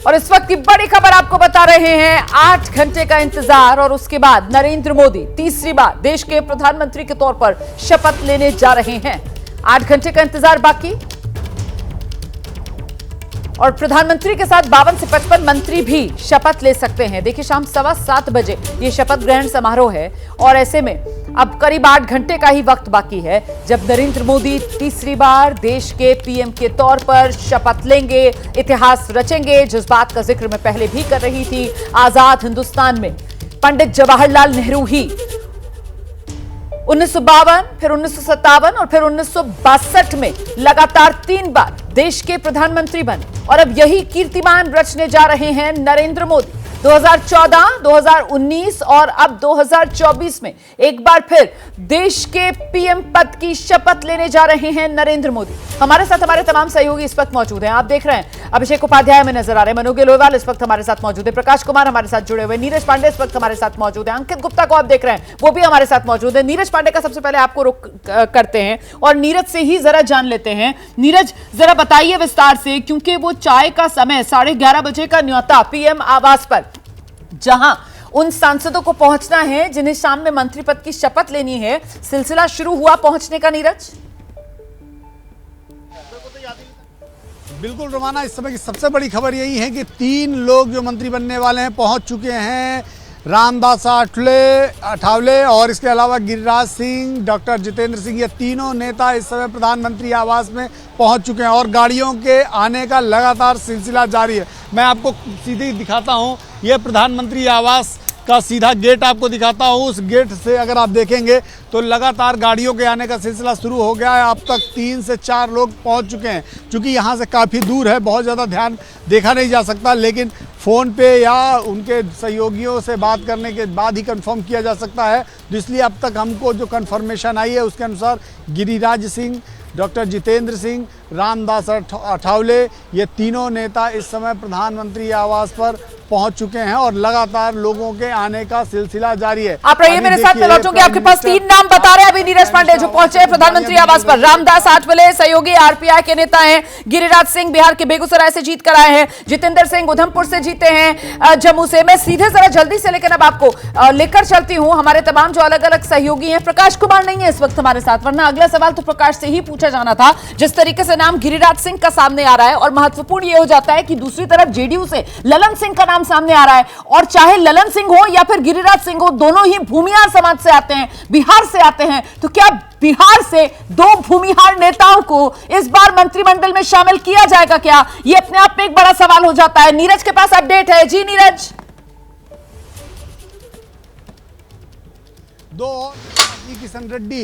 और इस वक्त की बड़ी खबर आपको बता रहे हैं। 8 घंटे का इंतजार और उसके बाद नरेंद्र मोदी तीसरी बार देश के प्रधानमंत्री के तौर पर शपथ लेने जा रहे हैं। 8 घंटे का इंतजार बाकी और प्रधानमंत्री के साथ 52 से 55 मंत्री भी शपथ ले सकते हैं। देखिए, शाम 7:15 बजे ये शपथ ग्रहण समारोह है और ऐसे में अब करीब 8 घंटे का ही वक्त बाकी है जब नरेंद्र मोदी तीसरी बार देश के पीएम के तौर पर शपथ लेंगे, इतिहास रचेंगे। जिस बात का जिक्र मैं पहले भी कर रही थी, आजाद हिंदुस्तान में पंडित जवाहरलाल नेहरू ही 1952, फिर 1957 और फिर 1962 में लगातार 3 बार देश के प्रधानमंत्री बने और अब यही कीर्तिमान रचने जा रहे हैं नरेंद्र मोदी। 2014, 2019 और अब 2024 में एक बार फिर देश के पीएम पद की शपथ लेने जा रहे हैं नरेंद्र मोदी। हमारे साथ हमारे तमाम सहयोगी इस वक्त मौजूद हैं। आप देख रहे हैं अभिषेक उपाध्याय में नजर आ रहे हैं, मनोज लोहेवाल इस वक्त हमारे साथ मौजूद है, प्रकाश कुमार हमारे साथ जुड़े हुए, नीरज पांडे इस वक्त हमारे साथ मौजूद है, अंकित गुप्ता को आप देख रहे हैं वो भी हमारे साथ मौजूद है। नीरज पांडे का सबसे पहले आपको रुख करते हैं और नीरज से ही जरा जान लेते हैं। नीरज, जरा बताइए विस्तार से, क्योंकि वो चाय का समय 11:30 बजे का न्योता पीएम आवास पर, जहां उन सांसदों को पहुंचना है जिन्हें शाम में मंत्री पद की शपथ लेनी है, सिलसिला शुरू हुआ पहुंचने का। नीरज, बिल्कुल रोमाना, इस समय की सबसे बड़ी खबर यही है कि 3 लोग जो मंत्री बनने वाले हैं पहुंच चुके हैं। रामदास अठावले और इसके अलावा गिरिराज सिंह, डॉक्टर जितेंद्र सिंह, ये तीनों नेता इस समय प्रधानमंत्री आवास में पहुंच चुके हैं और गाड़ियों के आने का लगातार सिलसिला जारी है। मैं आपको सीधे दिखाता हूं, यह प्रधानमंत्री आवास का सीधा गेट आपको दिखाता हूं। उस गेट से अगर आप देखेंगे तो लगातार गाड़ियों के आने का सिलसिला शुरू हो गया है। अब तक 3 से 4 लोग पहुंच चुके हैं। चूँकि यहाँ से काफ़ी दूर है, बहुत ज़्यादा ध्यान देखा नहीं जा सकता, लेकिन फ़ोन पे या उनके सहयोगियों से बात करने के बाद ही कंफर्म किया जा सकता है। तो इसलिए अब तक हमको जो कंफर्मेशन आई है उसके अनुसार गिरिराज सिंह, डॉक्टर जितेंद्र सिंह, रामदास अठावले, ये तीनों नेता इस समय प्रधानमंत्री आवास पर पहुंच चुके हैं और लगातार लोगों के आने का सिलसिला जारी है। आप रहिए मेरे साथ, मैं लौटूंगी। आपके पास 3 नाम बता रहे हैं अभी नीरज पांडे जो पहुंचे प्रधानमंत्री आवास पर। रामदास अठावले सहयोगी आरपीआई के नेता हैं, गिरिराज सिंह बिहार के बेगूसराय से जीत कर आए हैं, जितेंद्र सिंह उधमपुर से जीते हैं, जम्मू से। मैं सीधे जरा जल्दी से लेकिन अब आपको लेकर चलती हूँ हमारे तमाम जो अलग अलग सहयोगी हैं। प्रकाश कुमार नहीं है इस वक्त हमारे साथ, वरना अगला सवाल तो प्रकाश से ही पूछा जाना था। जिस तरीके से नाम गिरिराज सिंह का सामने आ रहा है और महत्वपूर्ण यह हो जाता है कि दूसरी तरफ जेडीयू से ललन सिंह का नाम सामने आ रहा है, और चाहे ललन सिंह हो या फिर गिरिराज सिंह हो, दोनों ही भूमिहार समाज से आते हैं, बिहार से आते हैं। तो क्या बिहार से 2 भूमिहार नेताओं को इस बार मंत्रिमंडल में शामिल किया जाएगा क्या? यह अपने आप में एक बड़ा सवाल हो जाता है। नीरज के पास अपडेट है। जी नीरज।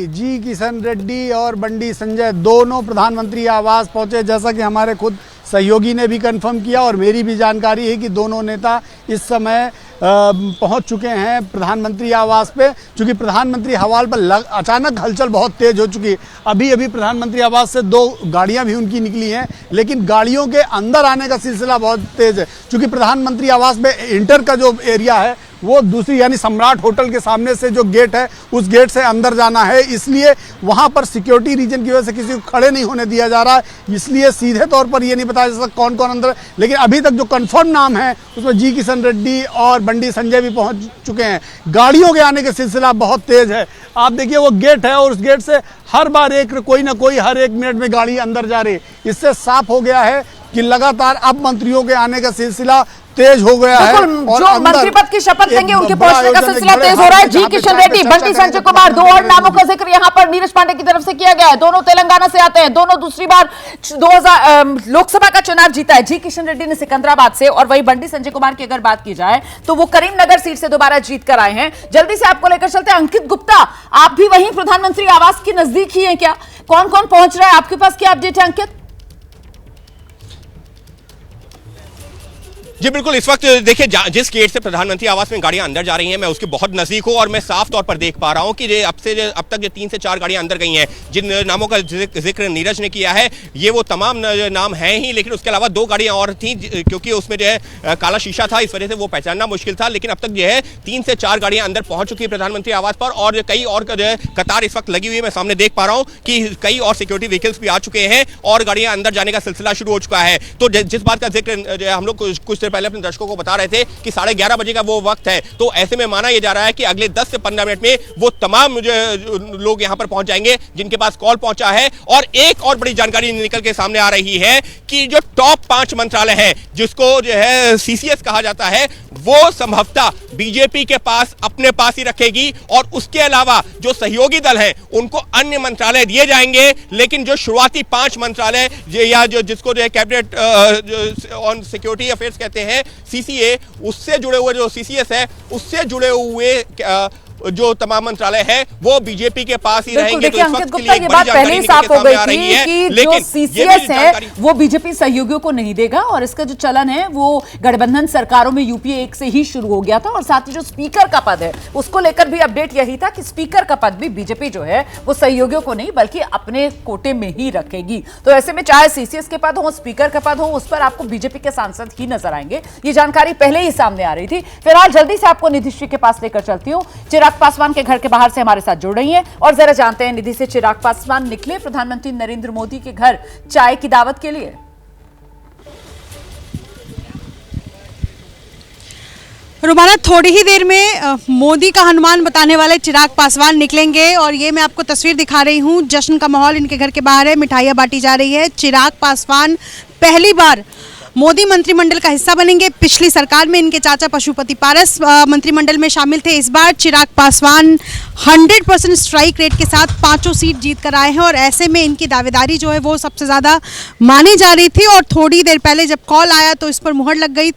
जी किशन रेड्डी और बंडी संजय दोनों प्रधानमंत्री आवास पहुंचे, जैसा कि हमारे खुद सहयोगी ने भी कंफर्म किया और मेरी भी जानकारी है कि दोनों नेता इस समय पहुंच चुके हैं प्रधानमंत्री आवास पे। चूँकि प्रधानमंत्री हवाल पर अचानक हलचल बहुत तेज हो चुकी है। अभी अभी प्रधानमंत्री आवास से 2 गाड़ियां भी उनकी निकली हैं, लेकिन गाड़ियों के अंदर आने का सिलसिला बहुत तेज है। चूँकि प्रधानमंत्री आवास में इंटर का जो एरिया है वो दूसरी यानी सम्राट होटल के सामने से जो गेट है उस गेट से अंदर जाना है, इसलिए वहां पर सिक्योरिटी रीजन की वजह से किसी को खड़े नहीं होने दिया जा रहा है। इसलिए सीधे तौर पर ये नहीं बताया जा सकता कौन कौन अंदर, लेकिन अभी तक जो कंफर्म नाम है उसमें जी किशन रेड्डी और बंडी संजय भी पहुंच चुके हैं। गाड़ियों के आने का सिलसिला बहुत तेज है। आप देखिए वो गेट है और उस गेट से हर बार कोई ना कोई हर 1 मिनट में गाड़ी अंदर जा रही है। इससे साफ हो गया है कि लगातार अब मंत्रियों के आने का सिलसिला तेज हो गया है और जो मंत्री पद की शपथ लेंगे उनके पहुंचने का सिलसिला तेज हो रहा है। जी किशन रेड्डी, बंटी संजय कुमार, 2 और नामों का जिक्र यहां पर नीरज पांडे की तरफ से किया गया है। दोनों तेलंगाना से आते हैं, दोनों दूसरी बार 2000 लोकसभा का चुनाव जीता है। जी किशन रेड्डी ने सिकंदराबाद से और वही बंटी संजय कुमार की अगर बात की जाए तो वो करीमनगर सीट से दोबारा जीत कर आए हैं। जल्दी से आपको लेकर चलते हैं। अंकित गुप्ता, आप भी वहीं प्रधानमंत्री आवास के नजदीक ही हैं क्या? कौन कौन पहुंच रहा है, आपके पास क्या अपडेट है अंकित? जी बिल्कुल, इस वक्त देखिए जिस गेट से प्रधानमंत्री आवास में गाड़ियां अंदर जा रही हैं, मैं उसके बहुत नजदीक हूं और मैं साफ तौर पर देख पा रहा हूं कि अब तक जो 3 से 4 गाड़ियां अंदर गई हैं, जिन नामों का जिक्र नीरज ने किया है, ये वो तमाम नाम हैं ही, लेकिन उसके अलावा 2 गाड़ियां और थी, क्योंकि उसमें जो है काला शीशा था, इस वजह से वो पहचानना मुश्किल था। लेकिन अब तक जो है 3 से 4 गाड़ियां अंदर पहुंच चुकी है प्रधानमंत्री आवास पर, और कई और जो है कतार इस वक्त लगी हुई है। मैं सामने देख पा रहा हूं कि कई और सिक्योरिटी व्हीकल्स भी आ चुके हैं और गाड़ियां अंदर जाने का सिलसिला शुरू हो चुका है। तो जिस बात का जिक्र हम लोग कुछ देर पहले अपने दर्शकों को बता रहे थे कि 11:30 बजे का वो वक्त है, तो ऐसे में माना यह जा रहा है कि अगले 10 से 15 मिनट में वो तमाम लोग यहां पर पहुंच जाएंगे जिनके पास कॉल पहुंचा है। और एक और बड़ी जानकारी निकल के सामने आ रही है कि जो टॉप 5 मंत्रालय हैं, जिसको जो है सीसीएस कहा जाता है, वो संभवतः बीजेपी के पास अपने पास ही रखेगी और उसके अलावा जो सहयोगी दल हैं उनको अन्य मंत्रालय दिए जाएंगे। लेकिन जो शुरुआती 5 मंत्रालय या जो जिसको जो है कैबिनेट ऑन सिक्योरिटी अफेयर्स कहते हैं, सीसीए, उससे जुड़े हुए जो सीसीएस है, उससे जुड़े हुए जो तमाम मंत्रालय है वो बीजेपी के पास ही रहेंगे। तो अंकित गुप्ता, ये बात पहले ही साफ हो गई थी कि जो सीसीएस है वो बीजेपी सहयोगियों को नहीं देगा, और इसका जो चलन है वो गठबंधन सरकारों में यूपीए 1 से ही शुरू हो गया था। और साथ ही जो स्पीकर का पद है उसको लेकर भी अपडेट यही था कि स्पीकर का पद भी बीजेपी जो है वो सहयोगियों को नहीं बल्कि अपने कोटे में ही रखेगी। तो ऐसे में चाहे सीसीएस के पद हो, स्पीकर का पद हो, उस पर आपको बीजेपी के सांसद ही नजर आएंगे। ये जानकारी पहले ही सामने आ रही थी। फिलहाल जल्दी से आपको निधि श्री के पास लेकर चलती हूँ। चिराग पासवान के घर के बाहर से हमारे साथ जुड़ रही हैं और जरा जानते हैं निधि से, चिराग पासवान निकले प्रधानमंत्री नरेंद्र मोदी के घर चाय की दावत के लिए। रोमाना, थोड़ी ही देर में मोदी का हनुमान बताने वाले चिराग पासवान निकलेंगे और ये मैं आपको तस्वीर दिखा रही हूँ। जश्न का माहौल इनके घर के बाहर है, मिठाइयाँ बांटी जा रही है। चिराग पासवान पहली बार मोदी मंत्रिमंडल का हिस्सा बनेंगे। पिछली सरकार में इनके चाचा पशुपति पारस मंत्रिमंडल में शामिल थे। इस बार चिराग पासवान 100% स्ट्राइक रेट के साथ 5 सीट जीत कर आए हैं और ऐसे में इनकी दावेदारी जो है वो सबसे ज़्यादा मानी जा रही थी। और थोड़ी देर पहले जब कॉल आया तो इस पर मुहर लग गई।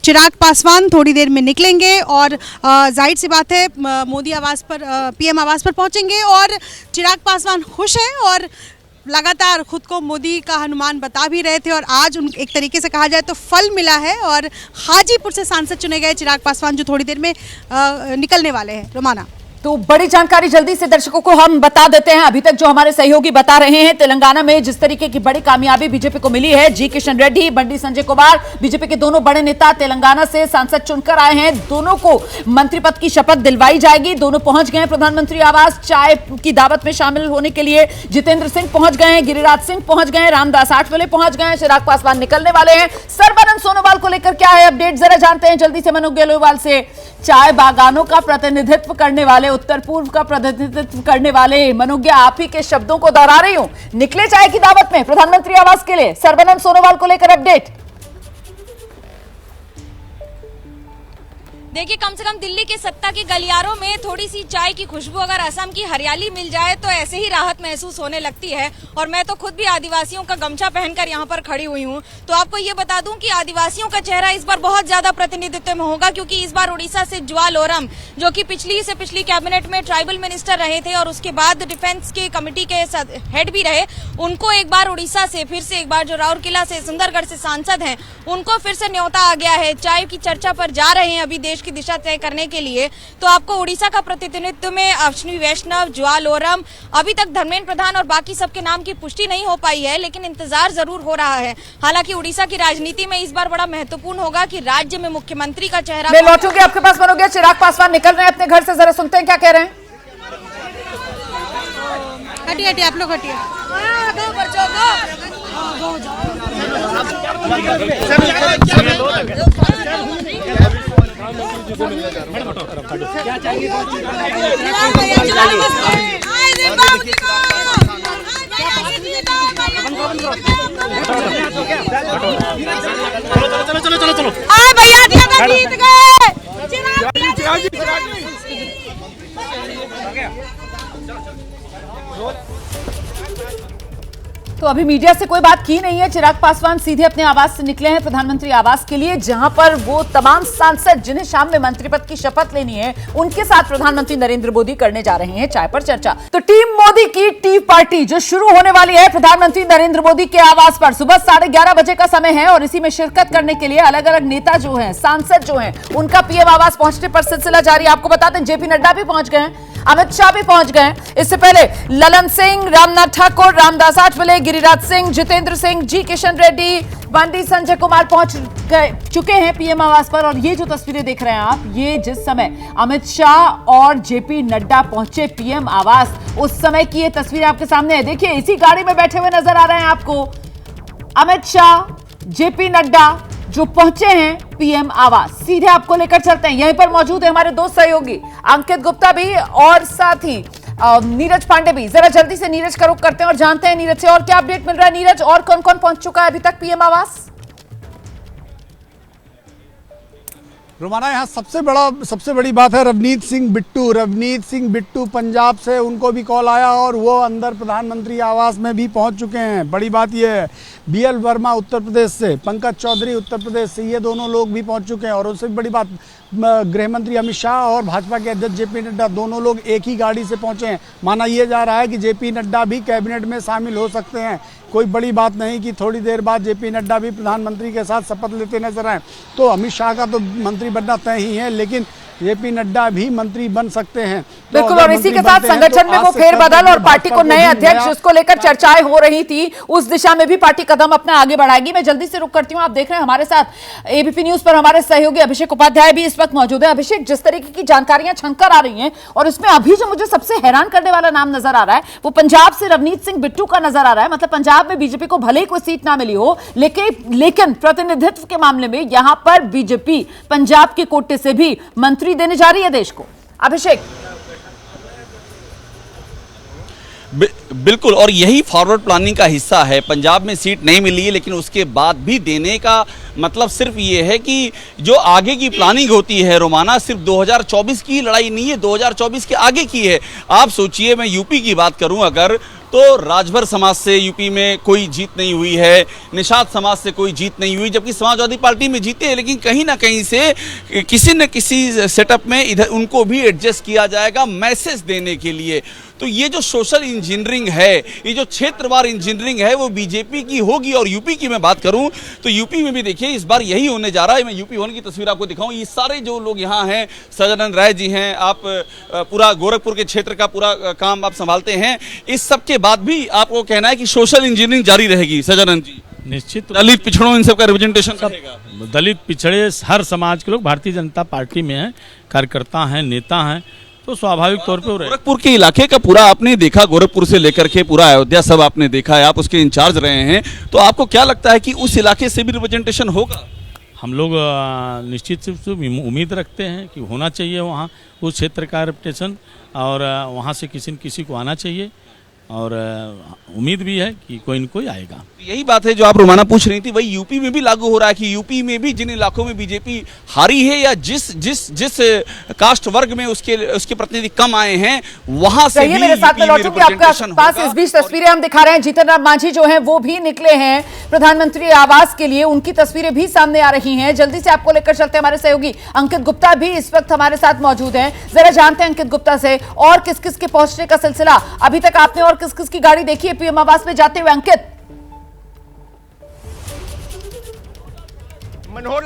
चिराग पासवान थोड़ी देर में निकलेंगे और जाहिर सी बात है मोदी आवास पर, पीएम आवास पर पहुंचेंगे। और चिराग पासवान खुश हैं और लगातार खुद को मोदी का हनुमान बता भी रहे थे और आज उन एक तरीके से कहा जाए तो फल मिला है और हाजीपुर से सांसद चुने गए चिराग पासवान, जो थोड़ी देर में निकलने वाले हैं। रोमाना, तो बड़ी जानकारी जल्दी से दर्शकों को हम बता देते हैं। अभी तक जो हमारे सहयोगी बता रहे हैं, तेलंगाना में जिस तरीके की बड़ी कामयाबी बीजेपी को मिली है, जी किशन रेड्डी, बंडी संजय कुमार, बीजेपी के दोनों बड़े नेता तेलंगाना से सांसद चुनकर आए हैं। दोनों को मंत्री पद की शपथ दिलवाई जाएगी। दोनों पहुंच गए प्रधानमंत्री आवास चाय की दावत में शामिल होने के लिए। जितेंद्र सिंह पहुंच गए, गिरिराज सिंह पहुंच गए, रामदास आठवले पहुंच गए, चिराग पासवान निकलने वाले हैं। सर्बानंद सोनोवाल को लेकर क्या है अपडेट, जरा जानते हैं जल्दी से मनोज गेलोवाल से। चाय बागानों का प्रतिनिधित्व करने वाले, उत्तर पूर्व का प्रतिनिधित्व करने वाले मनोज्ञा, आप ही के शब्दों को दोहरा रही हूं, निकले चाय की दावत में प्रधानमंत्री आवास के लिए। सर्बानंद सोनोवाल को लेकर अपडेट। देखिए, कम से कम दिल्ली के सत्ता के गलियारों में थोड़ी सी चाय की खुशबू, अगर असम की हरियाली मिल जाए तो ऐसे ही राहत महसूस होने लगती है। और मैं तो खुद भी आदिवासियों का गमछा पहनकर यहाँ पर खड़ी हुई हूँ। तो आपको ये बता दूं कि आदिवासियों का चेहरा इस बार बहुत ज्यादा प्रतिनिधित्व में होगा, क्योंकि इस बार उड़ीसा से ज्वाल ओरम, जो कि पिछली कैबिनेट में ट्राइबल मिनिस्टर रहे थे और उसके बाद डिफेंस के कमेटी के हेड भी रहे, उनको एक बार उड़ीसा से फिर से एक बार, जो राउरकेला से, सुंदरगढ़ से सांसद हैं, उनको फिर से न्योता आ गया है। चाय की चर्चा पर जा रहे हैं अभी देश की दिशा तय करने के लिए। तो आपको उड़ीसा का प्रतिनिधित्व में अश्विनी वैष्णव, ज्वाल ओरम, अभी तक धर्मेंद्र प्रधान और बाकी सबके नाम की पुष्टि नहीं हो पाई है, लेकिन इंतजार जरूर हो रहा है। हालांकि उड़ीसा की राजनीति में इस बार बड़ा महत्वपूर्ण होगा कि राज्य में मुख्यमंत्री का चेहरा। मैं लौटूंगी आपके पास मनोज्ञा। चिराग पासवान निकल रहे हैं अपने घर से, जरा सुनते हैं क्या कह रहे हैं। हटिए हटिए, आप लोग हटिए। चलो भैया जीत गए। तो तो अभी मीडिया से कोई बात की नहीं है। चिराग पासवान सीधे अपने आवास से निकले हैं प्रधानमंत्री आवास के लिए, जहां पर वो तमाम सांसद जिन्हें शाम में मंत्री पद की शपथ लेनी है, उनके साथ प्रधानमंत्री नरेंद्र मोदी करने जा रहे हैं चाय पर चर्चा। तो टीम मोदी की टी पार्टी जो शुरू होने वाली है प्रधानमंत्री नरेंद्र मोदी के आवास पर, सुबह 11:30 बजे का समय है और इसी में शिरकत करने के लिए अलग अलग नेता जो हैं, सांसद जो हैं, उनका पीएम आवास पहुंचने पर सिलसिला जारी। आपको बता दें जेपी नड्डा भी पहुंच गए हैं, अमित शाह भी पहुंच गए। इससे पहले ललन सिंह, रामनाथ ठाकुर, रामदास आठवले, गिरिराज सिंह, जितेंद्र सिंह, जी किशन रेड्डी, बंडी संजय कुमार पहुंच चुके हैं पीएम आवास पर। और ये जो तस्वीरें देख रहे हैं आप, ये जिस समय अमित शाह और जेपी नड्डा पहुंचे पीएम आवास, उस समय की ये तस्वीर आपके सामने है। देखिए इसी गाड़ी में बैठे हुए नजर आ रहे हैं आपको अमित शाह, जेपी नड्डा जो पहुंचे हैं पीएम आवास। सीधे आपको लेकर चलते हैं, यहीं पर मौजूद है हमारे दो सहयोगी अंकित गुप्ता भी और साथ ही नीरज पांडे भी। जरा जल्दी से नीरज का रुख करते हैं और जानते हैं नीरज से और क्या अपडेट मिल रहा है। नीरज, और कौन कौन पहुंच चुका है अभी तक पीएम आवास? रोमाना, यहाँ सबसे बड़ी बात है रवनीत सिंह बिट्टू पंजाब से, उनको भी कॉल आया और वो अंदर प्रधानमंत्री आवास में भी पहुंच चुके हैं। बड़ी बात ये है बीएल वर्मा उत्तर प्रदेश से, पंकज चौधरी उत्तर प्रदेश से, ये दोनों लोग भी पहुंच चुके हैं। और उससे बड़ी बात, गृह मंत्री अमित शाह और भाजपा के अध्यक्ष जेपी नड्डा दोनों लोग एक ही गाड़ी से पहुंचे हैं। माना ये जा रहा है कि जेपी नड्डा भी कैबिनेट में शामिल हो सकते हैं। कोई बड़ी बात नहीं कि थोड़ी देर बाद जेपी नड्डा भी प्रधानमंत्री के साथ शपथ लेते नजर आए। तो अमित शाह का तो मंत्री बनना तय ही है, लेकिन जेपी नड्डा भी मंत्री बन सकते हैं। बिल्कुल, और इसी के साथ संगठन में वो फेरबदल और पार्टी को नए अध्यक्ष जिसको लेकर चर्चाएं हो रही थी, उस दिशा में भी पार्टी कदम अपना आगे बढ़ाएगी। मैं जल्दी से रुक करती हूं। आप देख रहे हैं हमारे साथ एबीपी न्यूज पर हमारे सहयोगी अभिषेक उपाध्याय भी इस वक्त मौजूद है। अभिषेक, जिस तरीके की जानकारियां छनकर आ रही हैं और इसमें अभी जो मुझे सबसे हैरान करने वाला नाम नजर आ रहा है वो पंजाब से रवनीत सिंह बिट्टू का नजर आ रहा है। मतलब पंजाब में बीजेपी को भले ही कोई सीट ना मिली हो, लेकिन प्रतिनिधित्व के मामले में यहां पर बीजेपी पंजाब के कोटे से भी मंत्री देने जा रही है को। अभिषेक, बिल्कुल, और यही फॉरवर्ड प्लानिंग का हिस्सा है। पंजाब में सीट नहीं मिली है, लेकिन उसके बाद भी देने का मतलब सिर्फ ये है कि जो आगे की प्लानिंग होती है रोमाना, सिर्फ 2024 की लड़ाई नहीं है, 2024 के आगे की है। आप सोचिए, मैं यूपी की बात करूं अगर, तो राजभर समाज से यूपी में कोई जीत नहीं हुई है, निषाद समाज से कोई जीत नहीं हुई, जबकि समाजवादी पार्टी में जीते हैं, लेकिन कहीं ना कहीं से किसी न किसी सेटअप में इधर उनको भी एडजस्ट किया जाएगा मैसेज देने के लिए। तो ये जो सोशल इंजीनियरिंग है, ये जो क्षेत्रवार इंजीनियरिंग है, वो बीजेपी की होगी। और यूपी की मैं बात करूं तो यूपी में भी देखिए इस बार यही होने जा रहा है। मैं यूपी वन की तस्वीर आपको दिखाऊं। ये सारे जो लोग यहाँ हैं, सजानंद राय जी हैं, आप पूरा गोरखपुर के क्षेत्र का पूरा काम आप संभालते हैं। इस सब के बाद भी आपको कहना है कि सोशल इंजीनियरिंग जारी रहेगी सजानंद जी? निश्चित, दलित पिछड़ों इन सब का रिप्रेजेंटेशन रहेगा। दलित पिछड़े हर समाज के लोग भारतीय जनता पार्टी में हैं, कार्यकर्ता हैं, नेता हैं, तो स्वाभाविक तौर पे गोरखपुर के इलाके का पूरा आपने देखा, गोरखपुर से लेकर के पूरा अयोध्या सब आपने देखा है, आप उसके इंचार्ज रहे हैं, तो आपको क्या लगता है कि उस इलाके से भी रिप्रेजेंटेशन होगा? हम लोग निश्चित रूप से उम्मीद रखते हैं कि होना चाहिए वहाँ उस क्षेत्र का रिप्रेजेंटेशन, और वहाँ से किसी न किसी को आना चाहिए, और उम्मीद भी है कि कोई न कोई आएगा। यही बात है जो आप रोमाना पूछ रही थी, वही यूपी में भी लागू हो रहा है कि यूपी में भी जिन इलाकों में बीजेपी हारी है या जिस कास्ट वर्ग में उसके प्रतिनिधि कम आए हैं, वहां से भी मेरे साथ में लौटूंगी आपके पास। इस बीच तस्वीरें हम दिखा रहे हैं, जीतन राम मांझी जो हैं वो भी निकले हैं प्रधानमंत्री आवास के लिए, उनकी तस्वीरें भी सामने आ रही हैं। जल्दी से आपको लेकर चलते हैं, हमारे सहयोगी अंकित गुप्ता भी इस वक्त हमारे साथ मौजूद हैं। जरा जानते हैं अंकित गुप्ता से और किस किस के पहुंचने का सिलसिला अभी तक आपने और किस किस की गाड़ी देखी है पीएम आवास में जाते हुए। अंकित, मनोहर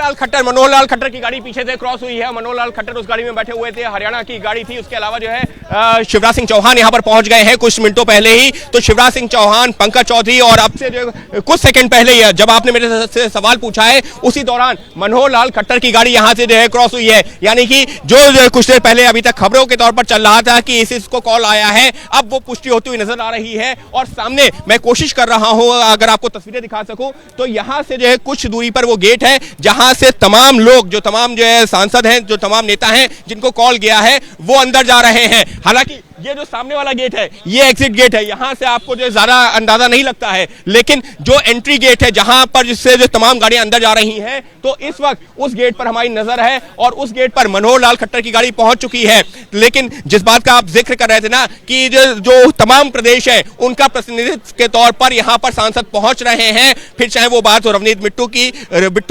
लाल खट्टर की गाड़ी पीछे से क्रॉस हुई है। मनोहर लाल खट्टर उस गाड़ी में बैठे हुए थे, हरियाणा की गाड़ी थी। उसके अलावा जो है शिवराज सिंह चौहान यहां पर पहुंच गए हैं कुछ मिनटों पहले ही। तो शिवराज सिंह चौहान, पंकज चौधरी, और अब से जो कुछ सेकंड पहले ही जब आपने मेरे से सवाल पूछा है उसी दौरान मनोहर लाल खट्टर की गाड़ी यहां से जो है क्रॉस हुई है। यानी कि जो कुछ देर पहले अभी तक खबरों के तौर पर चल रहा था कि इसको कॉल आया है, अब वो पुष्टि होती हुई नजर आ रही है। और सामने मैं कोशिश कर रहा हूं, अगर आपको तस्वीरें दिखा सकूं, तो यहां से जो है कुछ दूरी पर वो गेट है जहां से तमाम लोग, जो है सांसद हैं, जो तमाम नेता हैं जिनको कॉल गया है, वो अंदर जा रहे हैं। हालांकि ये जो सामने वाला गेट है ये एग्जिट गेट है, यहाँ से आपको जो ज्यादा अंदाजा नहीं लगता है, लेकिन जो एंट्री गेट है जहां पर जिससे जो तमाम गाड़ियां अंदर जा रही हैं, तो इस वक्त उस गेट पर हमारी नजर है और उस गेट पर मनोहर लाल खट्टर की गाड़ी पहुंच चुकी है। लेकिन जिस बात का आप जिक्र कर रहे थे ना कि जो तमाम प्रदेश है उनका प्रतिनिधित्व के तौर पर यहां पर सांसद पहुंच रहे हैं, फिर चाहे वो बात हो रवनीत बिट्टू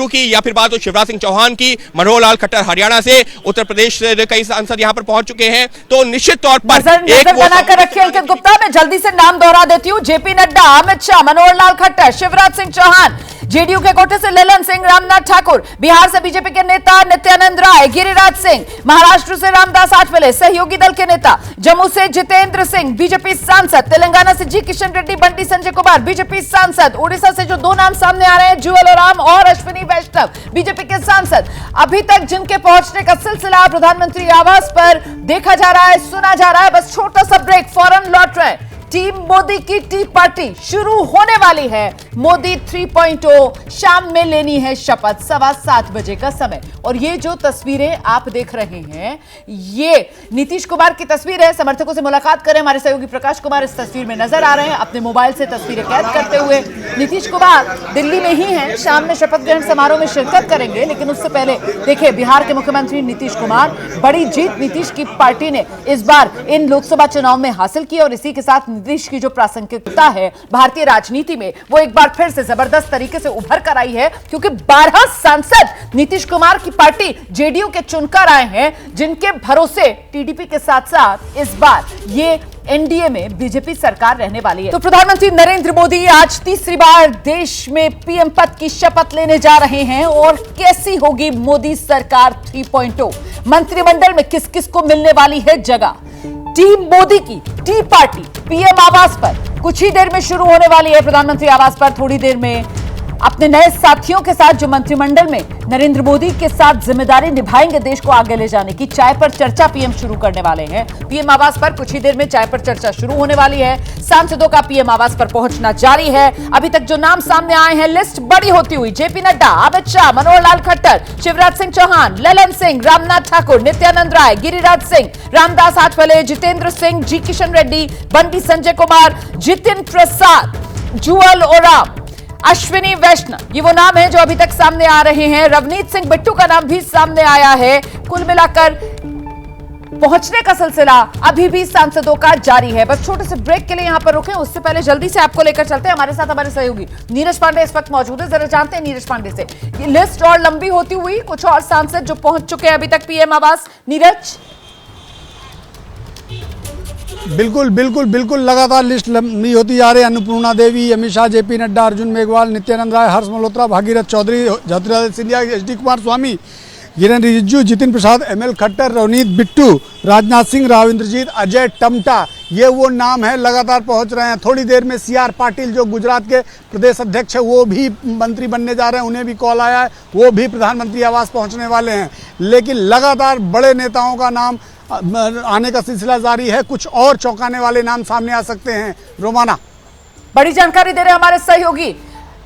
की या फिर बात हो शिवराज सिंह चौहान की, मनोहर लाल खट्टर हरियाणा से, उत्तर प्रदेश से कई सांसद यहां पर पहुंच चुके हैं, तो निश्चित तौर पर नजर बनाकर रखिए अंकित गुप्ता। मैं जल्दी से नाम दोहरा देती हूं, जेपी नड्डा, अमित शाह, मनोहर लाल खट्टर, शिवराज सिंह चौहान, जेडीयू के कोटे से ललन सिंह, रामनाथ ठाकुर, बिहार से बीजेपी के नेता नित्यानंद राय, गिरिराज सिंह, महाराष्ट्र से रामदास आठवले, सहयोगी दल के नेता, जम्मू से जितेंद्र सिंह, बीजेपी सांसद, तेलंगाना से जी किशन रेड्डी, बंटी संजय कुमार, बीजेपी सांसद, उड़ीसा से जो दो नाम सामने आ रहे हैं, जुएल ओराम और अश्विनी वैष्णव, बीजेपी के सांसद। अभी तक जिनके पहुंचने का सिलसिला प्रधानमंत्री आवास पर देखा जा रहा है, सुना जा रहा है। बस छोटा सा ब्रेक, फौरन लौट रहे हैं। टीम मोदी की टी पार्टी शुरू होने वाली है। मोदी 3.0 शाम में लेनी है शपथ, 7:15 बजे का समय। और ये जो तस्वीरें आप देख रहे हैं ये नीतीश कुमार की तस्वीर है। समर्थकों से मुलाकात करें, हमारे सहयोगी प्रकाश कुमार इस तस्वीर में नजर आ रहे हैं अपने मोबाइल से तस्वीरें कैद करते हुए। नीतीश कुमार दिल्ली में ही हैं, शाम में शपथ ग्रहण समारोह में शिरकत करेंगे, लेकिन उससे पहले देखिए बिहार के मुख्यमंत्री नीतीश कुमार, बड़ी जीत नीतीश की पार्टी ने इस बार इन लोकसभा चुनाव में हासिल की और इसी के साथ नीतीश की जो प्रासंगिकता है भारतीय राजनीति में वो एक बार फिर से जबरदस्त तरीके से उभर कर आई है, क्योंकि 12 सांसद नीतीश कुमार की पार्टी जेडीयू के चुनकर आए हैं, जिनके भरोसे टीडीपी के साथ साथ इस बार ये एनडीए में बीजेपी सरकार रहने वाली है। तो प्रधानमंत्री नरेंद्र मोदी आज तीसरी बार देश में पीएम पद की शपथ लेने जा रहे हैं। और कैसी होगी मोदी सरकार 3.0, मंत्रिमंडल में किस किस को मिलने वाली है जगह। टीम मोदी की टी पार्टी पीएम आवास पर कुछ ही देर में शुरू होने वाली है। प्रधानमंत्री आवास पर थोड़ी देर में अपने नए साथियों के साथ जो मंत्रिमंडल में नरेंद्र मोदी के साथ जिम्मेदारी निभाएंगे देश को आगे ले जाने की, चाय पर चर्चा पीएम शुरू करने वाले हैं। पीएम आवास पर कुछ ही देर में चाय पर चर्चा शुरू होने वाली है। सांसदों का पीएम आवास पर पहुंचना जारी है। अभी तक जो नाम सामने आए हैं लिस्ट बड़ी होती हुई, जेपी नड्डा, अमित शाह, मनोहर लाल खट्टर, शिवराज सिंह चौहान, ललन सिंह, रामनाथ ठाकुर, नित्यानंद राय, गिरिराज सिंह, रामदास आठवले, जितेंद्र सिंह, जी किशन रेड्डी, बंटी संजय कुमार, जितिन प्रसाद, जुएल ओराम, अश्विनी वैष्णव, ये वो नाम है जो अभी तक सामने आ रहे हैं। रवनीत सिंह बिट्टू का नाम भी सामने आया है। कुल मिलाकर पहुंचने का सिलसिला अभी भी सांसदों का जारी है। बस छोटे से ब्रेक के लिए यहां पर रुके, उससे पहले जल्दी से आपको लेकर चलते हैं। हमारे साथ हमारे सहयोगी नीरज पांडे इस वक्त मौजूद है, जरा जानते हैं नीरज पांडे से। ये लिस्ट और लंबी होती हुई, कुछ और सांसद जो पहुंच चुके हैं अभी तक पीएम आवास। नीरज, बिल्कुल बिल्कुल बिल्कुल लगातार लिस्ट लंबी होती जा रही है। अन्नपूर्णा देवी, अमित शाह, जेपी नड्डा, अर्जुन मेघवाल, नित्यानंद राय, हर्ष मल्होत्रा, भागीरथ चौधरी, ज्योतिरादित्य सिंधिया, एचडी कुमार स्वामी, किरेन रिजिजू, जितिन प्रसाद, एमएल खट्टर, रवनीत बिट्टू, राजनाथ सिंह, राव इंद्रजीत, अजय टमटा, ये वो नाम है लगातार पहुंच रहे हैं। थोड़ी देर में सीआर पाटिल जो गुजरात के प्रदेश अध्यक्ष है वो भी मंत्री बनने जा रहे हैं, उन्हें भी कॉल आया है, वो भी प्रधानमंत्री आवास पहुंचने वाले हैं। लेकिन लगातार बड़े नेताओं का नाम आने का सिलसिला जारी है। कुछ और चौंकाने वाले नाम सामने आ सकते हैं। रोमाना, बड़ी जानकारी दे रहे हैं हमारे सहयोगी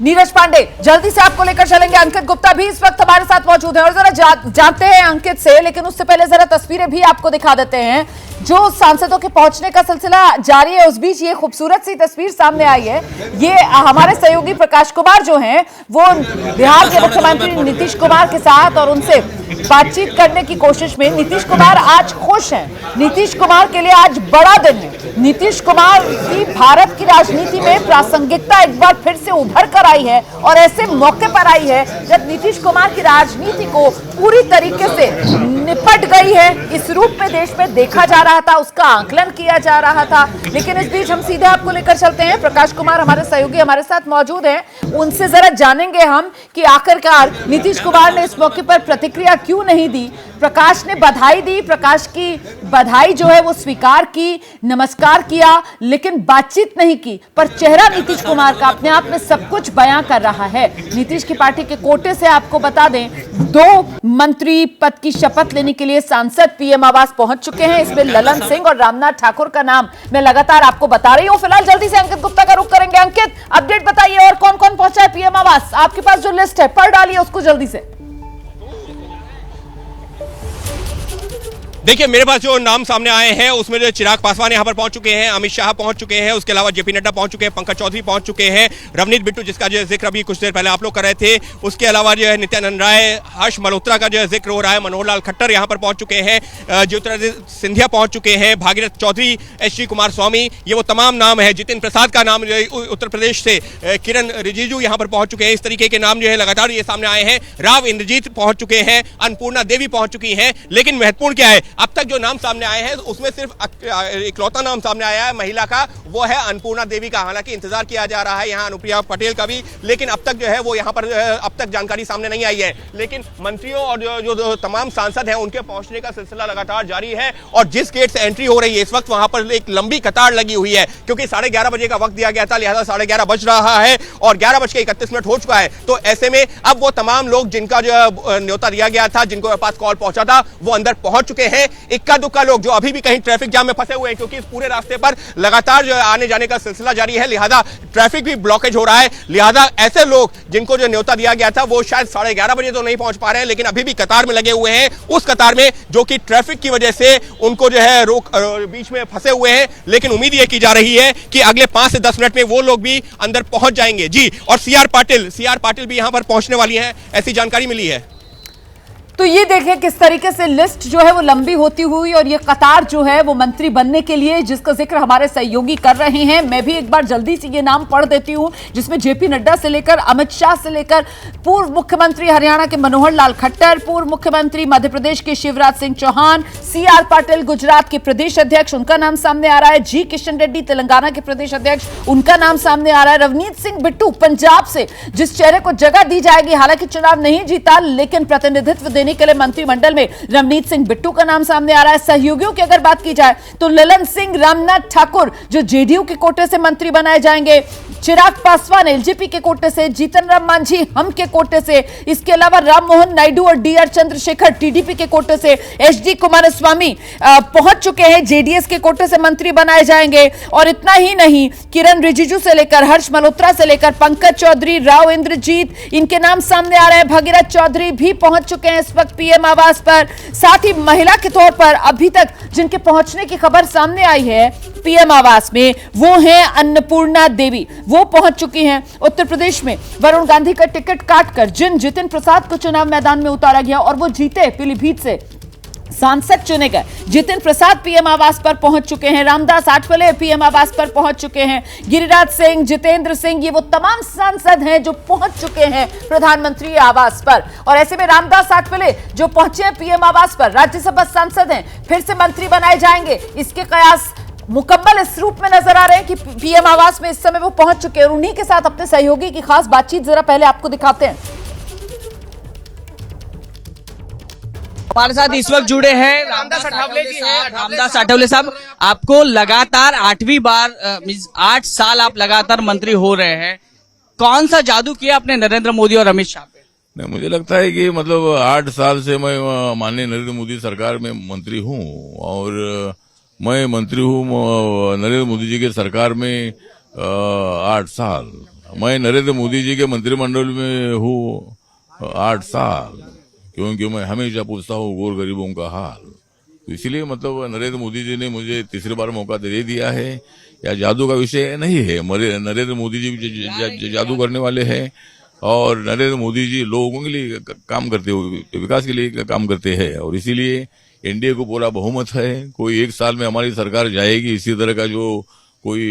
नीरज पांडे। जल्दी से आपको लेकर चलेंगे। अंकित गुप्ता भी इस वक्त हमारे साथ मौजूद है और जरा जानते हैं अंकित से, लेकिन उससे पहले जरा तस्वीरें भी आपको दिखा देते हैं। जो सांसदों के पहुंचने का सिलसिला जारी है उस बीच ये खूबसूरत सी तस्वीर सामने आई है। ये हमारे सहयोगी प्रकाश कुमार जो हैं वो बिहार के मुख्यमंत्री नीतीश कुमार के साथ और उनसे बातचीत करने की कोशिश में। नीतीश कुमार आज खुश हैं, नीतीश कुमार के लिए आज बड़ा दिन है। नीतीश कुमार की भारत की राजनीति में प्रासंगिकता एक बार फिर से उभर कर आई है और ऐसे मौके पर आई है जब नीतीश कुमार की राजनीति को पूरी तरीके से निपट गई है। इस रूप में देश में देखा जा रहा था, उसका आकलन किया जा रहा था। लेकिन इस बीच हम सीधे आपको लेकर चलते हैं। प्रकाश कुमार हमारे सहयोगी हमारे साथ मौजूद हैं, उनसे जरा जानेंगे हम कि आखिरकार नीतीश कुमार ने इस मौके पर प्रतिक्रिया क्यों नहीं दी। प्रकाश ने बधाई दी, प्रकाश की बधाई जो है वो स्वीकार की, नमस्कार किया, लेकिन बातचीत नहीं की। पर चेहरा नीतीश कुमार का अपने आप में सब कुछ बयां कर रहा है। नीतीश की पार्टी के कोटे से आपको बता दें 2 मंत्री पद की शपथ लेने के लिए सांसद पीएम आवास पहुंच चुके हैं। इसमें ललन सिंह और रामनाथ ठाकुर का नाम मैं लगातार आपको बता रही हूं। फिलहाल जल्दी से अंकित गुप्ता का रुख करेंगे। अंकित, अपडेट बताइए और कौन कौन पहुंचा है पीएम आवास। आपके पास जो लिस्ट है पढ़ डालिए उसको जल्दी से। देखिए मेरे पास जो नाम सामने आए हैं उसमें जो चिराग पासवान यहाँ पर पहुंच चुके हैं, अमित शाह पहुंच चुके हैं, उसके अलावा जेपी नड्डा पहुंच चुके हैं, पंकज चौधरी पहुंच चुके हैं, रवनीत बिट्टू जिसका जो जिक्र अभी कुछ देर पहले आप लोग कर रहे थे, उसके अलावा जो है नित्यानंद राय, हर्ष मल्होत्रा का जो है जिक्र हो रहा है, मनोहर लाल खट्टर यहाँ पर पहुंच चुके हैं, ज्योतिरादित्य सिंधिया पहुंच चुके हैं, भागीरथ चौधरी, एच.डी. कुमार स्वामी, ये वो तमाम नाम है। जितिन प्रसाद का नाम उत्तर प्रदेश से, किरण रिजिजू यहाँ पर पहुंच चुके हैं। इस तरीके के नाम जो है लगातार ये सामने आए हैं। राव इंद्रजीत पहुंच चुके हैं, अन्नपूर्णा देवी पहुंच चुकी हैं। लेकिन महत्वपूर्ण क्या है, अब तक जो नाम सामने आए हैं उसमें सिर्फ इकलौता नाम सामने आया है महिला का, वो है अन्नपूर्णा देवी का। हालांकि इंतजार किया जा रहा है यहाँ अनुप्रिया पटेल का भी, लेकिन अब तक जो है वो यहाँ पर अब तक जानकारी सामने नहीं आई है। लेकिन मंत्रियों और जो तमाम सांसद हैं उनके पहुंचने का सिलसिला लगातार जारी है। और जिस गेट से एंट्री हो रही है इस वक्त वहां पर एक लंबी कतार लगी हुई है, क्योंकि 11:30 बजे का वक्त दिया गया था, लिहाजा 11:30 बज रहा है और 11:31 हो चुका है। तो ऐसे में अब वो तमाम लोग जिनका जो न्योता दिया गया था, जिनको पास कॉल पहुंचा था, वो अंदर पहुंच चुके हैं। इक्का दुक्का लोग जो अभी भी कहीं ट्रैफिक जाम में फंसे हुए हैं, क्योंकि इस पूरे रास्ते पर लगातार जो आने जाने का सिलसिला जारी है, लिहाजा ट्रैफिक भी ब्लॉकेज हो रहा है। लिहाजा ऐसे लोग जिनको जो न्योता दिया गया था वो शायद 11:30 बजे तो नहीं पहुंच पा रहे हैं, लेकिन अभी भी कतार में लगे हुए हैं। उस कतार में जो कि ट्रैफिक की वजह से उनको जो है बीच में फंसे हुए हैं। लेकिन उम्मीद यह की जा रही है कि अगले 5 से 10 मिनट में वो लोग भी अंदर पहुंच जाएंगे। जी, और सीआर पाटिल भी यहां पर पहुंचने वाली हैं, ऐसी जानकारी मिली है। तो ये देखें किस तरीके से लिस्ट जो है वो लंबी होती हुई, और ये कतार जो है वो मंत्री बनने के लिए जिसका जिक्र हमारे सहयोगी कर रहे हैं। मैं भी एक बार जल्दी से ये नाम पढ़ देती हूं, जिसमें जेपी नड्डा से लेकर अमित शाह से लेकर पूर्व मुख्यमंत्री हरियाणा के मनोहर लाल खट्टर, पूर्व मुख्यमंत्री मध्य प्रदेश के शिवराज सिंह चौहान, सीआर पाटिल गुजरात के प्रदेश अध्यक्ष, उनका नाम सामने आ रहा है, जी किशन रेड्डी तेलंगाना के प्रदेश अध्यक्ष, उनका नाम सामने आ रहा है, रवनीत सिंह बिट्टू पंजाब से जिस चेहरे को जगह दी जाएगी, हालांकि चुनाव नहीं जीता लेकिन प्रतिनिधित्व देने के लिए मंत्रिमंडल में रवनीत सिंह बिट्टू का नाम सामने आ रहा है। सहयोगियों की अगर बात की जाए तो ललन सिंह रामनाथ ठाकुर जो जेडीयू के कोटे से मंत्री बनाए जाएंगे, चिराग पासवान एलजेपी के कोटे से, जीतन राम मांझी हम के कोटे से, इसके अलावा राम मोहन नायडू और डीआर चंद्रशेखर टीडीपी के कोटे से, एच.डी. कुमारस्वामी पहुंच चुके हैं, जेडीएस के कोटे से मंत्री बनाए जाएंगे। और इतना ही नहीं, किरण रिजिजू से लेकर हर्ष मल्होत्रा से लेकर पंकज चौधरी, राव इंद्रजीत, इनके नाम सामने आ रहे हैं। भागीरथ चौधरी भी पहुंच चुके हैं इस वक्त पीएम आवास पर। साथ ही महिला के तौर पर अभी तक जिनके पहुंचने की खबर सामने आई है पीएम आवास में, वो हैं अन्नपूर्णा देवी, वो पहुंच चुकी हैं। उत्तर प्रदेश में वरुण गांधी का टिकट काटकर जितिन प्रसाद को चुनाव मैदान में उतारा गया और वो जीते, पीलीभीत से सांसद चुने गए। जितिन प्रसाद पीएम आवास पर पहुंच चुके हैं, रामदास आठवले पीएम आवास पर पहुंच चुके हैं, गिरिराज सिंह, जितेंद्र सिंह, ये वो तमाम सांसद हैं जो पहुंच चुके हैं प्रधानमंत्री आवास पर। और ऐसे में रामदास आठवले जो पहुंचे हैं पीएम आवास पर, राज्यसभा सांसद हैं, फिर से मंत्री बनाए जाएंगे, इसके कयास मुकम्मल इस रूप में नजर आ रहे हैं कि पीएम आवास में इस समय वो पहुंच चुके हैं। और उन्हीं के साथ अपने सहयोगी की खास बातचीत जरा पहले आपको दिखाते हैं। हमारे साथ इस वक्त जुड़े हैं रामदास आठवले जी हैं। रामदास आठवले साहब, आपको लगातार 8वीं बार 8 साल आप लगातार मंत्री हो रहे हैं, कौन सा जादू किया आपने नरेंद्र मोदी और अमित शाह पे? नहीं, मुझे लगता है कि मतलब 8 साल से मैं माननीय नरेंद्र मोदी सरकार में मंत्री हूँ और मैं मंत्री हूँ नरेंद्र मोदी जी के सरकार में 8 साल। मैं नरेंद्र मोदी जी के मंत्रिमंडल में हूँ 8 साल, क्योंकि मैं हमेशा पूछता हूँ गौर गरीबों का हाल। तो इसलिए मतलब नरेंद्र मोदी जी ने मुझे तीसरी बार मौका दे दिया है। या जादू का विषय नहीं है, नरेंद्र मोदी जी जादू करने वाले हैं और नरेंद्र मोदी जी लोगों के लिए काम करते हुए विकास के लिए काम करते हैं और इसीलिए एनडीए को पूरा बहुमत है। कोई 1 साल में हमारी सरकार जाएगी इसी तरह का जो कोई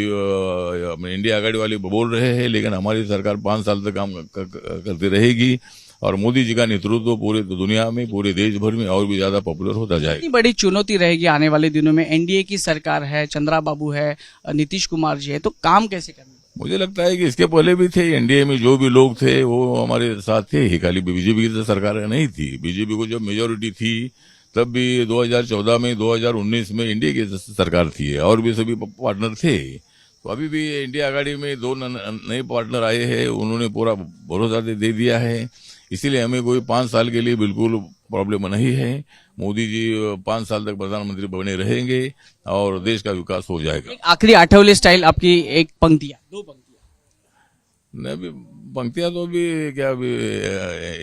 इंडिया आघाड़ी वाले बोल रहे हैं, लेकिन हमारी सरकार 5 साल तक काम करती रहेगी और मोदी जी का नेतृत्व पूरे दुनिया में, पूरे देश भर में और भी ज्यादा पॉपुलर होता जाएगा। इतनी बड़ी चुनौती रहेगी आने वाले दिनों में, एनडीए की सरकार है, चंद्रा बाबू है, नीतीश कुमार जी है, तो काम कैसे करना? मुझे लगता है कि इसके पहले भी थे, एनडीए में जो भी लोग थे वो हमारे साथ थे ही, खाली बीजेपी की सरकार नहीं थी। बीजेपी को जब मेजोरिटी थी तब भी 2014 में, 2019 में एनडीए की सरकार थी और भी सभी पार्टनर थे। तो अभी भी इंडिया आघाड़ी में 2 नए पार्टनर आए हैं, उन्होंने पूरा भरोसा दे दिया है। इसीलिए हमें कोई 5 साल के लिए बिल्कुल प्रॉब्लम नहीं है। मोदी जी 5 साल तक प्रधानमंत्री बने रहेंगे और देश का विकास हो जाएगा। आखिरी आठवले स्टाइल आपकी एक पंक्तियां, 2 पंक्तियां। नहीं, पंक्तियां तो भी क्या, अभी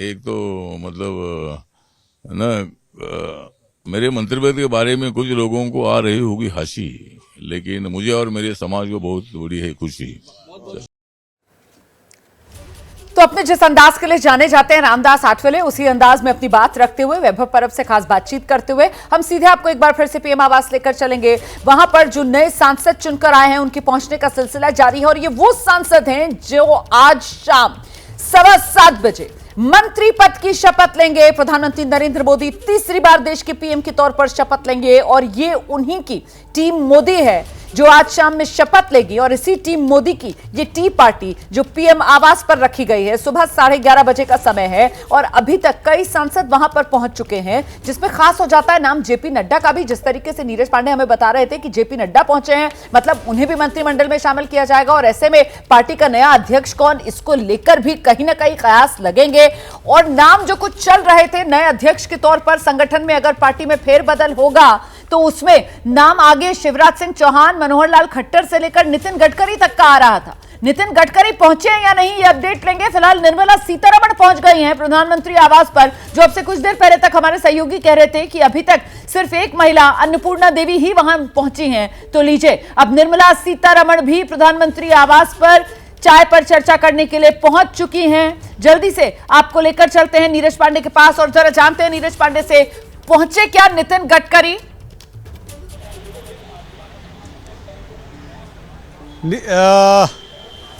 एक तो मतलब न मेरे मंत्रिपद के बारे में कुछ लोगों को आ रही होगी हंसी, लेकिन मुझे और मेरे समाज को बहुत बड़ी है खुशी। तो अपने जिस अंदाज के लिए जाने जाते हैं रामदास आठवले, उसी अंदाज में अपनी बात रखते हुए वैभव परब से खास बातचीत करते हुए हम सीधे आपको एक बार फिर से पीएम आवास लेकर चलेंगे। वहां पर जो नए सांसद चुनकर आए हैं उनके पहुंचने का सिलसिला जारी है और ये वो सांसद हैं जो आज शाम 7:15 बजे मंत्री पद की शपथ लेंगे। प्रधानमंत्री नरेंद्र मोदी तीसरी बार देश के पीएम के तौर पर शपथ लेंगे और ये उन्हीं की टीम मोदी है जो आज शाम में शपथ लेगी। और इसी टीम मोदी की ये टी पार्टी जो पीएम आवास पर रखी गई है, सुबह 11:30 बजे का समय है और अभी तक कई सांसद वहां पर पहुंच चुके हैं, जिसमें खास हो जाता है नाम जेपी नड्डा का भी। जिस तरीके से नीरज पांडे हमें बता रहे थे कि जेपी नड्डा पहुंचे हैं, मतलब उन्हें भी मंत्रिमंडल में शामिल किया जाएगा और ऐसे में पार्टी का नया अध्यक्ष कौन, इसको लेकर भी कहीं ना कहीं कयास लगेंगे। और नाम जो कुछ चल रहे थे नए अध्यक्ष के तौर पर, संगठन में अगर पार्टी में फेरबदल होगा तो उसमें नाम आगे शिवराज सिंह चौहान, मनोहर लाल खट्टर से लेकर नितिन गडकरी तक का आ रहा था। नितिन गडकरी पहुंचे हैं या नहीं ये अपडेट लेंगे। फिलहाल निर्मला सीतारमण पहुंच गई हैं प्रधानमंत्री आवास पर, जो अब से कुछ देर पहले तक हमारे सहयोगी कह रहे थे कि अभी तक सिर्फ एक महिला अन्नपूर्णा देवी ही वहां पहुंची हैं। तो लीजिए, अब निर्मला सीतारमण भी प्रधानमंत्री आवास पर चाय पर चर्चा करने के लिए पहुंच चुकी हैं। जल्दी से आपको लेकर चलते हैं नीरज पांडे के पास और जरा जानते हैं नीरज पांडे से, पहुंचे क्या नितिन गडकरी?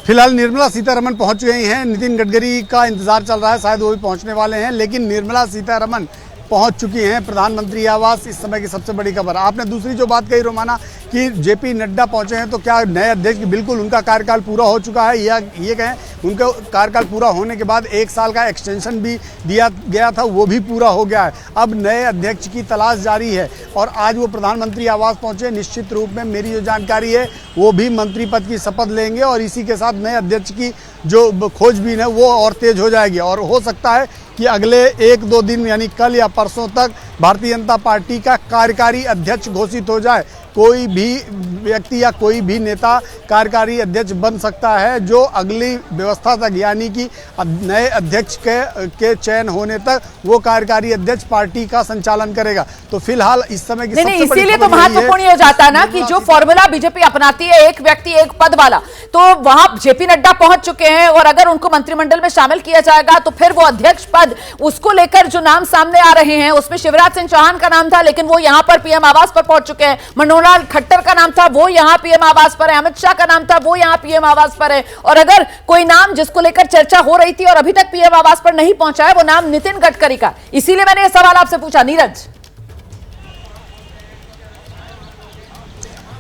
फिलहाल निर्मला सीतारमण पहुंच गई हैं। नितिन गडकरी का इंतजार चल रहा है, शायद वो भी पहुंचने वाले हैं, लेकिन निर्मला सीतारमण पहुंच चुकी हैं प्रधानमंत्री आवास। इस समय की सबसे बड़ी खबर। आपने दूसरी जो बात कही रोमाना कि जेपी नड्डा पहुंचे हैं, तो क्या नए अध्यक्ष, बिल्कुल उनका कार्यकाल पूरा हो चुका है, या ये कहें उनका कार्यकाल पूरा होने के बाद 1 साल का एक्सटेंशन भी दिया गया था, वो भी पूरा हो गया है। अब नए अध्यक्ष की तलाश जारी है और आज वो प्रधानमंत्री आवास पहुंचे। निश्चित रूप में मेरी जो जानकारी है वो भी मंत्री पद की शपथ लेंगे और इसी के साथ नए अध्यक्ष की जो खोजबीन है वो और तेज हो जाएगी और हो सकता है कि अगले 1-2 दिन यानी कल या परसों तक भारतीय जनता पार्टी का कार्यकारी अध्यक्ष घोषित हो जाए। कोई भी व्यक्ति या कोई भी नेता कार्यकारी अध्यक्ष बन सकता है जो अगली व्यवस्था तक, यानी कि नए अध्यक्ष के चयन होने तक वो कार्यकारी अध्यक्ष पार्टी का संचालन करेगा। तो फिलहाल इस समय की सबसे बड़ी इसीलिए तो महत्वपूर्ण हो जाता है ना कि जो फॉर्मूला बीजेपी अपनाती है, एक व्यक्ति एक पद वाला, तो वहां जेपी नड्डा पहुंच चुके हैं और अगर उनको मंत्रिमंडल में शामिल किया जाएगा तो फिर वो अध्यक्ष पद, उसको लेकर जो नाम सामने आ रहे हैं उसमें शिवराज सिंह चौहान का नाम था, लेकिन वो यहां पर पीएम आवास पर पहुंच चुके हैं। मनोहर लाल खट्टर का नाम था, वो यहां पीएम आवास पर है। अमित शाह का नाम था, वो यहां पीएम आवास पर है। और अगर कोई नाम जिसको लेकर चर्चा हो रही थी और अभी तक पीएम आवास पर नहीं पहुंचा है, वो नाम नितिन गडकरी का। इसीलिए मैंने ये सवाल आपसे पूछा नीरज।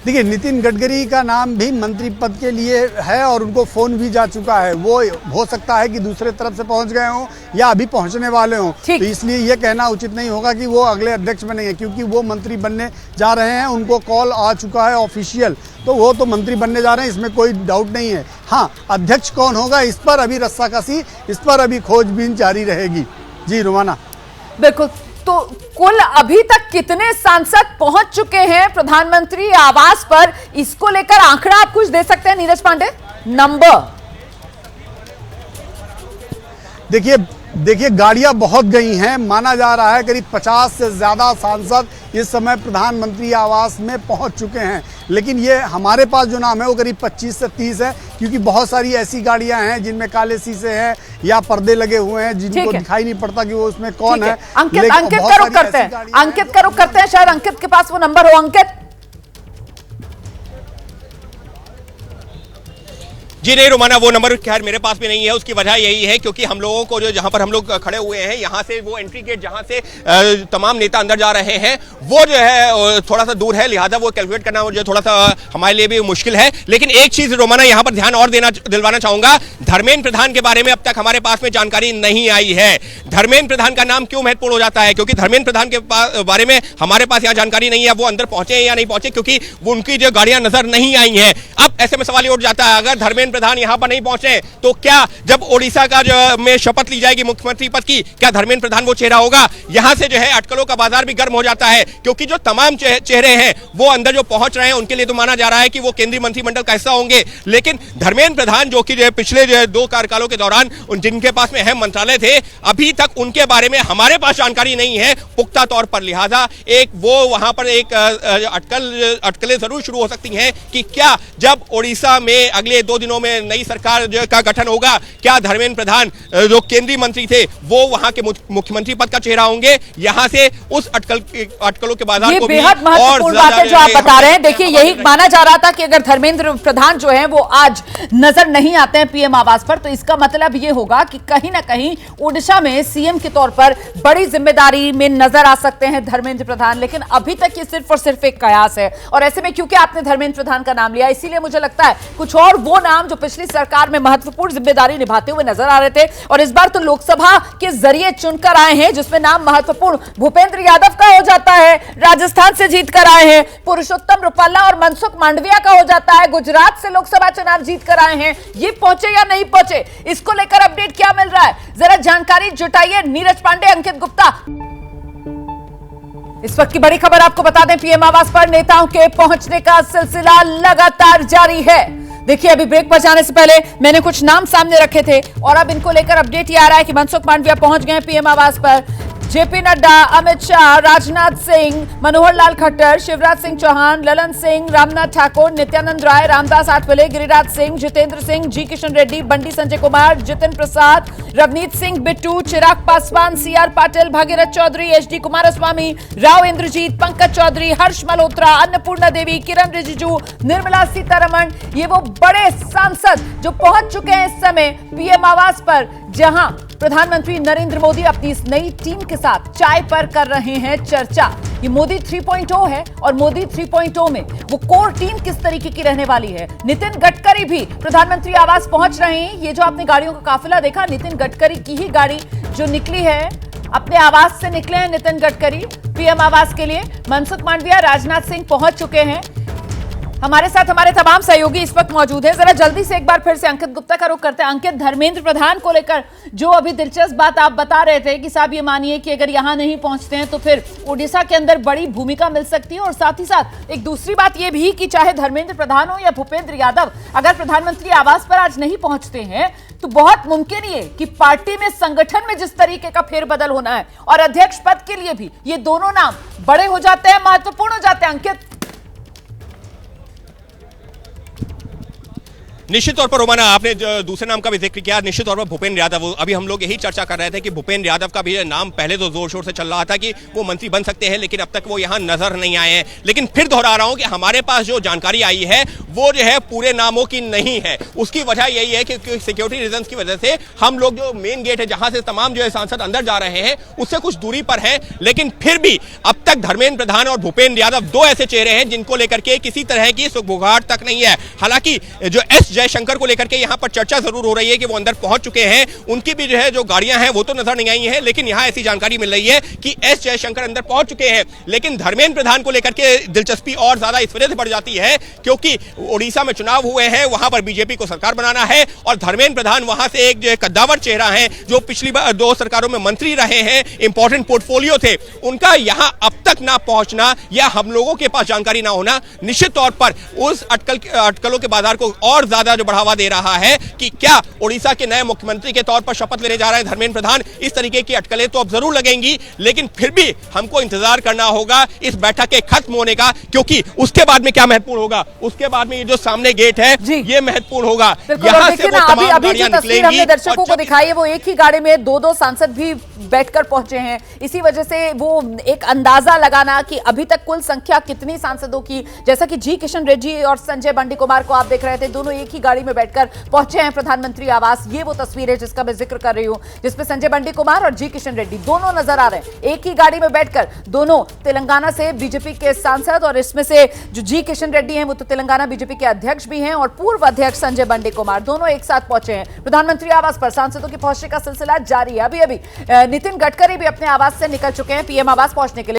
देखिए, नितिन गडकरी का नाम भी मंत्री पद के लिए है और उनको फोन भी जा चुका है। वो हो सकता है कि दूसरे तरफ से पहुंच गए हों या अभी पहुंचने वाले हों, तो इसलिए ये कहना उचित नहीं होगा कि वो अगले अध्यक्ष बनेंगे, क्योंकि वो मंत्री बनने जा रहे हैं। उनको कॉल आ चुका है ऑफिशियल, तो वो तो मंत्री बनने जा रहे हैं, इसमें कोई डाउट नहीं है। हाँ, अध्यक्ष कौन होगा इस पर अभी रस्साकसी, इस पर अभी खोजबीन जारी रहेगी। जी रोमाना। बिल्कुल। तो कुल अभी तक कितने सांसद पहुंच चुके हैं प्रधानमंत्री आवास पर, इसको लेकर आंकड़ा आप कुछ दे सकते हैं नीरज पांडे? नंबर देखिए गाड़ियां बहुत गई हैं। माना जा रहा है करीब 50 से ज्यादा सांसद इस समय प्रधानमंत्री आवास में पहुंच चुके हैं, लेकिन ये हमारे पास जो नाम है वो करीब 25 से 30 है, क्योंकि बहुत सारी ऐसी गाड़ियां हैं जिनमें काले शीशे हैं या पर्दे लगे हुए हैं, जिनको दिखाई नहीं पड़ता कि वो उसमें कौन है। अंकित का रुख करते हैं, शायद अंकित के पास वो नंबर हो। अंकित जी नहीं रोमाना, वो नंबर खैर मेरे पास भी नहीं है। उसकी वजह यही है क्योंकि हम लोगों को जो जहां पर हम लोग खड़े हुए हैं, यहां से वो एंट्री गेट जहां से तमाम नेता अंदर जा रहे हैं वो जो है थोड़ा सा दूर है, लिहाजा वो कैलकुलेट करना जो थोड़ा सा हमारे लिए भी मुश्किल है। लेकिन एक चीज रोमाना यहां पर ध्यान और दिलवाना चाहूंगा, धर्मेंद्र प्रधान के बारे में अब तक हमारे पास में जानकारी नहीं आई है। धर्मेंद्र प्रधान का नाम क्यों महत्वपूर्ण हो जाता है? क्योंकि धर्मेंद्र प्रधान के बारे में हमारे पास यहाँ जानकारी नहीं है, वो अंदर पहुंचे या नहीं पहुंचे, क्योंकि वो उनकी जो गाड़ियां नजर नहीं आई हैं। अब ऐसे में सवाल ये उठ जाता है, अगर धर्मेंद्र प्रधान यहाँ पर नहीं पहुंचे तो क्या जब ओडिशा का जो में शपथ ली जाएगी मुख्यमंत्री पद की, क्या धर्मेंद्र प्रधान वो चेहरा होगा? यहाँ से जो है अटकलों का बाजार भी गर्म हो जाता है, क्योंकि जो तमाम चेहरे हैं वो अंदर जो पहुंच रहे हैं उनके लिए तो माना जा रहा है कि वो केंद्रीय मंत्रिमंडल का हिस्सा होंगे, लेकिन धर्मेंद्र प्रधान जो कि पिछले 2 कार्यकालों के दौरान जिनके पास में अहम मंत्रालय थे, अभी तक उनके बारे में हमारे पास जानकारी नहीं है पुख्ता तौर पर। लिहाजा एक वो वहां पर एक अटकलें जरूर शुरू हो सकती हैं कि क्या जब ओडिशा में अगले 2 दिनों में नई सरकार का गठन होगा, क्या धर्मेंद्र प्रधान जो केंद्रीय मंत्री थे वो वहां के मुख्यमंत्री पद का चेहरा होंगे? यहां से उस अटकलों के बाजार को भी बेहद महत्वपूर्ण बात है जो आप बता रहे हैं। देखिए, यही माना जा रहा था कि अगर धर्मेंद्र प्रधान जो है वो आज नजर नहीं आते हैं पीएम आवास पर, तो इसका मतलब ये होगा कि कहीं ना कहीं ओडिशा में सीएम के तौर पर बड़ी जिम्मेदारी में नजर आ सकते हैं धर्मेंद्र प्रधान। लेकिन अभी तक ये सिर्फ और सिर्फ एक कयास है, और ऐसे में क्योंकि आपने धर्मेंद्र प्रधान का नाम लिया, इसीलिए मुझे लगता है कुछ और वो नाम जो पिछली सरकार में महत्वपूर्ण जिम्मेदारी निभाते हुए नजर आ रहे थे और इस बार तो लोकसभा के जरिए चुनकर आए हैं, जिसमें नाम महत्वपूर्ण भूपेंद्र यादव का हो जाता है, राजस्थान से जीत कर आए हैं, पुरुषोत्तम रुपाला और मनसुख मांडविया का हो जाता है, गुजरात से लोकसभा चुनाव जीत कर आए हैं। ये पहुंचे या नहीं पहुंचे, इसको लेकर अपडेट क्या मिल रहा है, जरा जानकारी जुटाइए नीरज पांडे, अंकित गुप्ता। इस वक्त की बड़ी खबर आपको बता दें, पीएम आवास पर नेताओं के पहुंचने का सिलसिला लगातार जारी है। देखिए, अभी ब्रेक पर जाने से पहले मैंने कुछ नाम सामने रखे थे और अब इनको लेकर अपडेट ये आ रहा है कि मनसुख मांडविया पहुंच गए पीएम आवास पर। जेपी नड्डा, अमित शाह, राजनाथ सिंह, मनोहर लाल खट्टर, शिवराज सिंह चौहान, ललन सिंह, रामनाथ ठाकुर, नित्यानंद राय, रामदास आठवले, गिरिराज सिंह, जितेंद्र सिंह, जी किशन रेड्डी, बंडी संजय कुमार, जितिन प्रसाद, रवनीत सिंह बिट्टू, चिराग पासवान, सीआर पाटिल, भागीरथ चौधरी, एचडी कुमारस्वामी, राव इंद्रजीत, पंकज चौधरी, हर्ष मल्होत्रा, अन्नपूर्णा देवी, किरण रिजिजू, निर्मला सीतारमण, ये वो बड़े सांसद जो पहुंच चुके हैं इस समय पीएम आवास पर, जहां प्रधानमंत्री नरेंद्र मोदी अपनी इस नई टीम के साथ चाय पर कर रहे हैं चर्चा। ये मोदी 3.0 है और मोदी 3.0 में वो कोर टीम किस तरीके की रहने वाली है। नितिन गडकरी भी प्रधानमंत्री आवास पहुंच रहे हैं। ये जो आपने गाड़ियों का काफिला देखा, नितिन गडकरी की ही गाड़ी जो निकली है, अपने आवास से निकले हैं नितिन गडकरी पीएम आवास के लिए। मनसुख मांडविया, राजनाथ सिंह पहुंच चुके हैं। हमारे साथ हमारे तमाम सहयोगी इस वक्त मौजूद हैं। जरा जल्दी से एक बार फिर से अंकित गुप्ता का रुख करते हैं। अंकित, धर्मेंद्र प्रधान को लेकर जो अभी दिलचस्प बात आप बता रहे थे कि साहब ये मानिए कि अगर यहां नहीं पहुंचते हैं तो फिर ओडिशा के अंदर बड़ी भूमिका मिल सकती है, और साथ ही साथ एक दूसरी बात ये भी कि चाहे धर्मेंद्र प्रधान हो या भूपेंद्र यादव, अगर प्रधानमंत्री आवास पर आज नहीं पहुंचते हैं तो बहुत मुमकिन है कि पार्टी में, संगठन में जिस तरीके का फेरबदल होना है और अध्यक्ष पद के लिए भी ये दोनों नाम बड़े हो जाते हैं, महत्वपूर्ण हो जाते हैं। अंकित, निश्चित तौर पर रोमाना, आपने दूसरे नाम का भी जिक्र किया, निश्चित तौर पर भूपेंद्र यादव। अभी हम लोग यही चर्चा कर रहे थे कि भूपेंद्र यादव का भी नाम पहले तो जोर शोर से चल रहा था कि वो मंत्री बन सकते हैं, लेकिन अब तक वो यहां नजर नहीं आए हैं। लेकिन फिर दोहरा रहा हूं कि हमारे पास जो जानकारी आई है वो जो है पूरे नामों की नहीं है। उसकी वजह यही है कि सिक्योरिटी रीजंस की वजह से हम लोग जो मेन गेट है जहां से तमाम जो है सांसद अंदर जा रहे हैं उससे कुछ दूरी पर है, लेकिन फिर भी अब तक धर्मेंद्र प्रधान और भूपेंद्र यादव दो ऐसे चेहरे हैं जिनको लेकर के किसी तरह की सुगबुगाहट तक नहीं है। हालांकि जो एस जयशंकर को लेकर के यहां पर चर्चा जरूर हो रही है कि वो अंदर पहुंच चुके हैं, उनकी भी जो है जो गाड़ियां हैं वो तो नजर नहीं आई हैं, लेकिन यहां ऐसी जानकारी मिल रही है कि एस जयशंकर अंदर पहुंच चुके हैं। लेकिन धर्मेंद्र प्रधान को लेकर के दिलचस्पी और ज्यादा इस वजह से बढ़ जाती है क्योंकि ओडिशा में चुनाव हुए हैं, वहां पर बीजेपी को सरकार बनाना है और धर्मेंद्र प्रधान वहां से एक जो कद्दावर चेहरा है जो पिछली बार 2 सरकारों में मंत्री रहे हैं, इंपॉर्टेंट पोर्टफोलियो थे, उनका यहां अब तक ना पहुंचना या हम लोगों के पास जानकारी ना होना निश्चित तौर पर उस अटकलों के बाजार को और ज्यादा जो बढ़ावा दे रहा है कि क्या ओडिशा के नए मुख्यमंत्री के तौर पर शपथ लेने जा रहे हैं धर्मेंद्र प्रधान। इस तरीके की अटकलें तो अब जरूर लगेंगी, लेकिन फिर भी हमको इंतजार करना होगा इस बैठक के खत्म होने का, क्योंकि उसके बाद में क्या महत्वपूर्ण होगा, उसके बाद में ये जो सामने गेट है ये महत्वपूर्ण होगा। यहां से वो तमाम गाड़ियां निकलेंगी। हमने दर्शकों को दिखाई है वो एक ही गाड़ी में 2-2 सांसद भी बैठकर पहुंचे हैं। इसी वजह से वो एक अंदाजा लगाना कि अभी तक कुल संख्या कितनी सांसदों की, जैसा कि जी किशन रेड्डी और संजय बंडी कुमार को आप देख रहे थे, दोनों एक ही गाड़ी में बैठकर पहुंचे हैं प्रधानमंत्री आवास। ये वो तस्वीर है जिसका मैं जिक्र कर रही हूं, जिसमें संजय बंडी कुमार और जी किशन रेड्डी दोनों नजर आ रहे हैं। एक ही गाड़ी में बैठकर दोनों तेलंगाना से बीजेपी के सांसद, और इसमें से जो जी किशन रेड्डी हैं वो तो तेलंगाना बीजेपी के अध्यक्ष भी हैं, और पूर्व अध्यक्ष संजय बंडी कुमार दोनों एक साथ पहुंचे हैं प्रधानमंत्री आवास पर। सांसदों के पहुंचने का सिलसिला जारी है। अभी नितिन गडकरी भी अपने आवास से निकल चुके हैं पीएम आवास पहुंचने के लिए।